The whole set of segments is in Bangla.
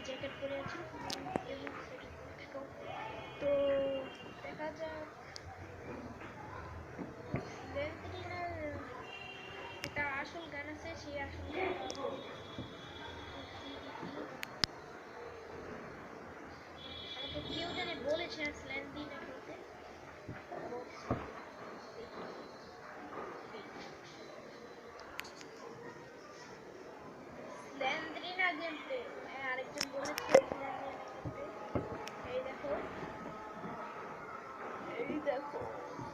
জ্যাকেট পরে আছি। তো দেখা যাক লেন্থরিনার একটা আসল গান আছে, সেই আসল আমাকে কেউ জানে বলেছে স্ল্যান্ডিনা খেলতে। স্ল্যান্ড্রিনা গেম প্লে, আরেকজন বলেছে এই দেখো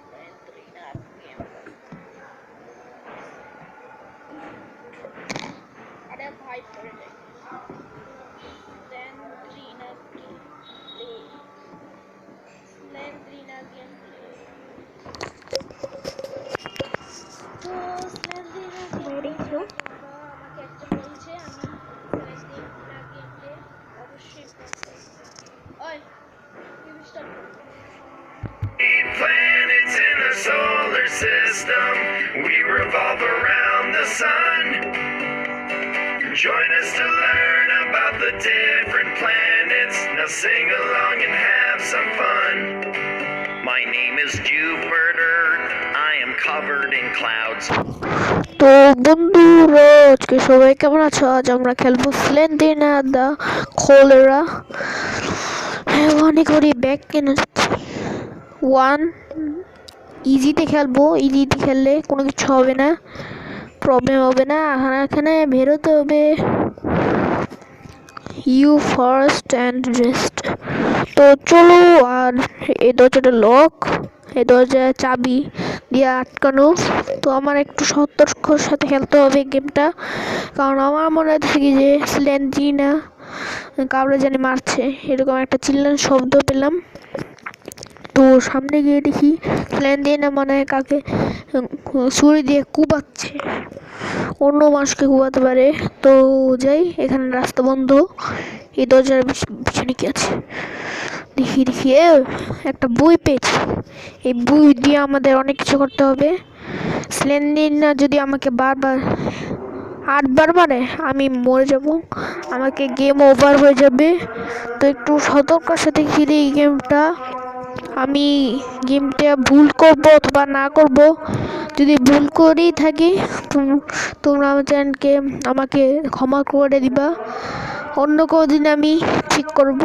স্ল্যান্ড্রিনা গেম। আরে ভাই পড়ে যায়। স্ল্যান্ড্রিনা গেম প্লে, স্ল্যান্ড্রিনা গেম প্লে। তো স্ল্যান্ড্রিনা গেম প্লে আমাকে একজন বলছে আমি স্ল্যান্ড্রিনা গেম প্লে অবশ্যই করতে। ওই you start. Planets in the solar system, we revolve around the sun. Join us to learn about the different planets. Now sing along and have some fun. My name is Jupiter. I am covered in clouds. তো বন্ধুরা, আজকে সবাই কেমন আছো? আজ আমরা খেলবো স্লেন্ডিনা দা খোলেরা। অনেক করে ব্যাগ কেনা যাচ্ছে। ওয়ান ইজিতে খেলবো, ইজিতে খেললে কোনো কিছু হবে না, প্রবলেম হবে না। এখানে বেরোতে হবে ইউ ফার্স্ট অ্যান্ড রেস্ট। তো চলো, আর এই দরজাটা লক, এই দরজায় চাবি দিয়ে আটকানো। তো আমার একটু সতর্কর সাথে খেলতে হবে গেমটা, কারণ আমার মনে হচ্ছে কি যে স্ল্যান্ড্রিনা কাউরে জানি মারছে, এরকম একটা চিল্লান শব্দ পেলাম। তো সামনে গিয়ে দেখি স্ল্যান্ড্রিনা মানে কাকে ছুরি দিয়ে কুবাচ্ছে, অন্য মানুষকে কুবাতে পারে। তো যাই, এখানে রাস্তা বন্ধ, এই দরজার পিছনে কি আছে দেখি দেখি। একটা বই পেয়েছি, এই বই দিয়ে আমাদের অনেক কিছু করতে হবে। স্ল্যান্ড্রিনা যদি আমাকে বারবার 8বার মারে আমি মরে যাব, আমাকে গেম ওভার হয়ে যাবে। তো একটু সতর্কতার সাথে খেলি এই গেমটা। আমি গেমটা ভুল করবো অথবা না করব, যদি ভুল করেই থাকি তোমরা আমার চ্যানেলকে আমাকে ক্ষমা করে দিবা, অন্য কোনো দিন আমি ঠিক করব।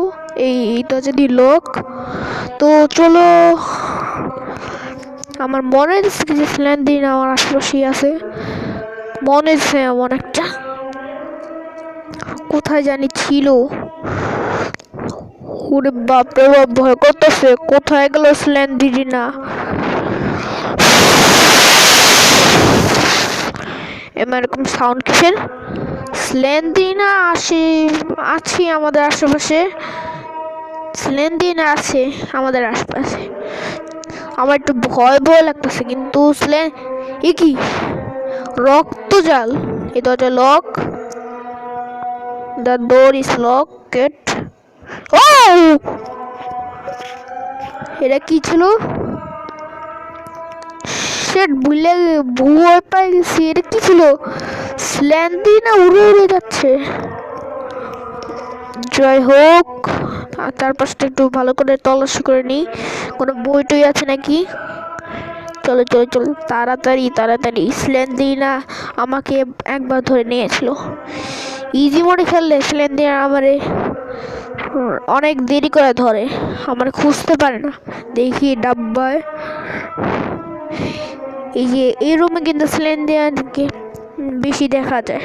এইটা যদি লোক, তো চলো, আমার মনে হচ্ছে যে স্ল্যান্ড্রিনা আমার আশেপাশেই আছে, মনে হচ্ছে এমন একটা, কোথায় জানি ছিল। ওরে বাপরে বাপ, ভয় করতেছে, কোথায় গেল স্ল্যান্ড্রিনা? এরকম সাউন্ড কিসের? স্ল্যান্ড্রিনা আছে আমাদের আশেপাশে, স্ল্যান্ড্রিনা আছে আমাদের আশেপাশে। আমার একটু ভয় ভয় লাগতেছে, কিন্তু এ কি রক্ত জাল? এই দরজা lock, the door is locked. ও, এটা কি ছিল? ভয় পাই গেছি, এটা কি ছিল? স্ল্যান্ড্রিনা উড়ে উড়ে যাচ্ছে। জয় হোক, তার পাশটা একটু ভালো করে তল্লাশি করে নিই, কোনো বই টই আছে নাকি। চলো চলো চলো, তাড়াতাড়ি তাড়াতাড়ি। স্ল্যান্ড্রিনা আমাকে একবার ধরে নিয়েছিল। ইজি মোডে খেললে স্ল্যান্ড্রিনা আমারে অনেক দেরি করে ধরে, আমার খুঁজতে পারে না। দেখি ডাব্বায়, এই যে এই রুমে কিন্তু স্ল্যান্ড্রিনাকে বেশি দেখা যায়,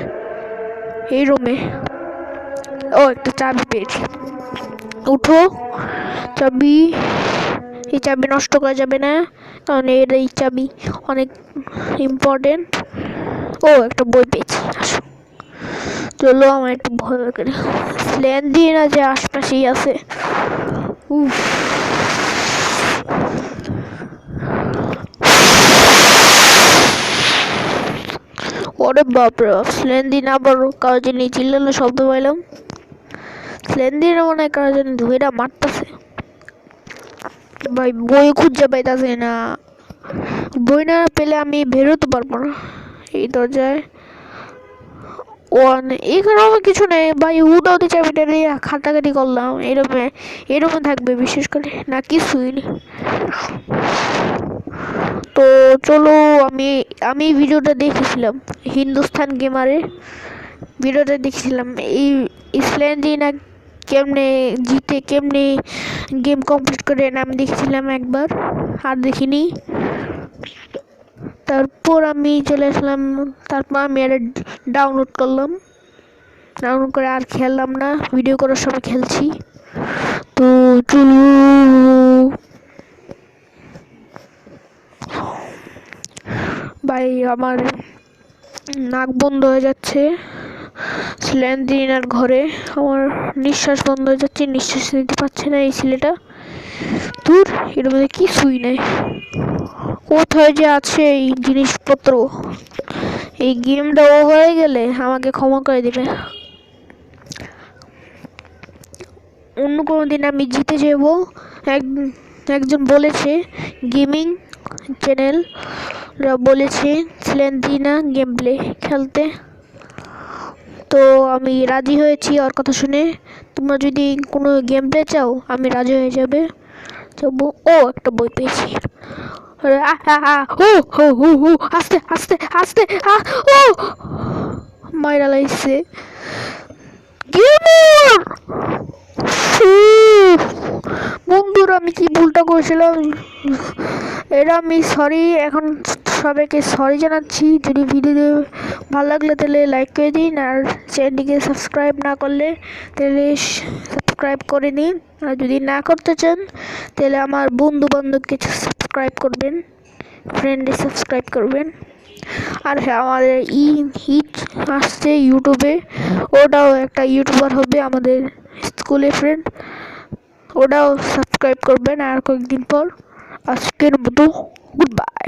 এই রুমে। ও, একটা চাবি পেয়েছি, উঠো। চাবি, এই চাবি নষ্ট করা যাবে না, কারণ এই চাবি অনেক ইম্পর্টেন্ট। ও, একটা বই পেয়েছি, আসো চলো। আমার একটু ভয় করে, স্ল্যান্ড্রিনা যে আশপাশেই আছে। উফ, ওরে বাপরে বাপ, স্ল্যান্ড্রিনা আবার কারো জানি চিল্লানো শব্দ পাইলাম। স্ল্যান্ড্রিনা মনে হয় কারো জানি ধুইরা মারতেছে। ভাই বই খুঁজে পাইতাছে না, বই না পেলে আমি বেরোতে পারবো না এই দরজায়। ওয়ান এখানে আমার কিছু নেই ভাই, উডাউতে চাবিটা দিয়ে খাটাখাটি করলাম, এরকম থাকবে বিশেষ করে না কিছুই নেই। তো চলো, আমি ভিডিওটা দেখেছিলাম হিন্দুস্তান গেমারে, ভিডিওটা দেখেছিলাম এই ইসল্যান্ডিনা কেমনে জিতে কেমনে গেম কমপ্লিট করে আমি দেখছিলাম একবার, আর দেখিনি। তারপর আমি চলে আসলাম, তারপর আমি আর ডাউনলোড করলাম, ডাউনলোড করে আর খেললাম না, ভিডিও করার সময় খেলছি। তো চলো, ভাই আমার নাক বন্ধ হয়ে যাচ্ছে স্ল্যান্ডিনার ঘরে, আমার নিঃশ্বাস বন্ধ হয়ে যাচ্ছে, নিঃশ্বাস নিতে পারছে না এই ছেলেটা। দূর, এর মধ্যে কিছুই নেই, কোথায় যে আছে এই জিনিসপত্র। এই গেমটা ও হয়ে গেলে আমাকে ক্ষমা করে দিবে, অন্য কোনো দিন আমি জিতে যাব। একজন বলেছে, গেমিং চ্যানেল বলেছে স্ল্যান্ডিনা গেম প্লে খেলতে, তো আমি রাজি হয়েছি ওর কথা শুনে। তোমরা যদি কোনো গেম প্লে চাও আমি রাজি হয়ে যাবে। ও একটা বই পেয়েছি, আস্তে আস্তে আস্তে, ও মাইরা লাইছে গেমার। বন্ধুরা আমি কি ভুলটা করেছিলাম, এটা আমি সরি, এখন সবাইকে সরি জানাচ্ছি। যদি ভিডিও ভালো লাগলে তাহলে লাইক করে দিন, আর চ্যানেলটিকে সাবস্ক্রাইব না করলে তাহলে সাবস্ক্রাইব করে নিন, আর যদি না করতে চান তাহলে আমার বন্ধু বান্ধবকে সাবস্ক্রাইব করবেন, ফ্রেন্ডে সাবস্ক্রাইব করবেন। আর হ্যাঁ, আমাদের হিট আসছে ইউটিউবে, ওটাও একটা ইউটিউবার হবে আমাদের স্কুলের ফ্রেন্ড, ওটাও সাবস্ক্রাইব করবেন আর কয়েকদিন পর। আজকের মতো গুড বাই।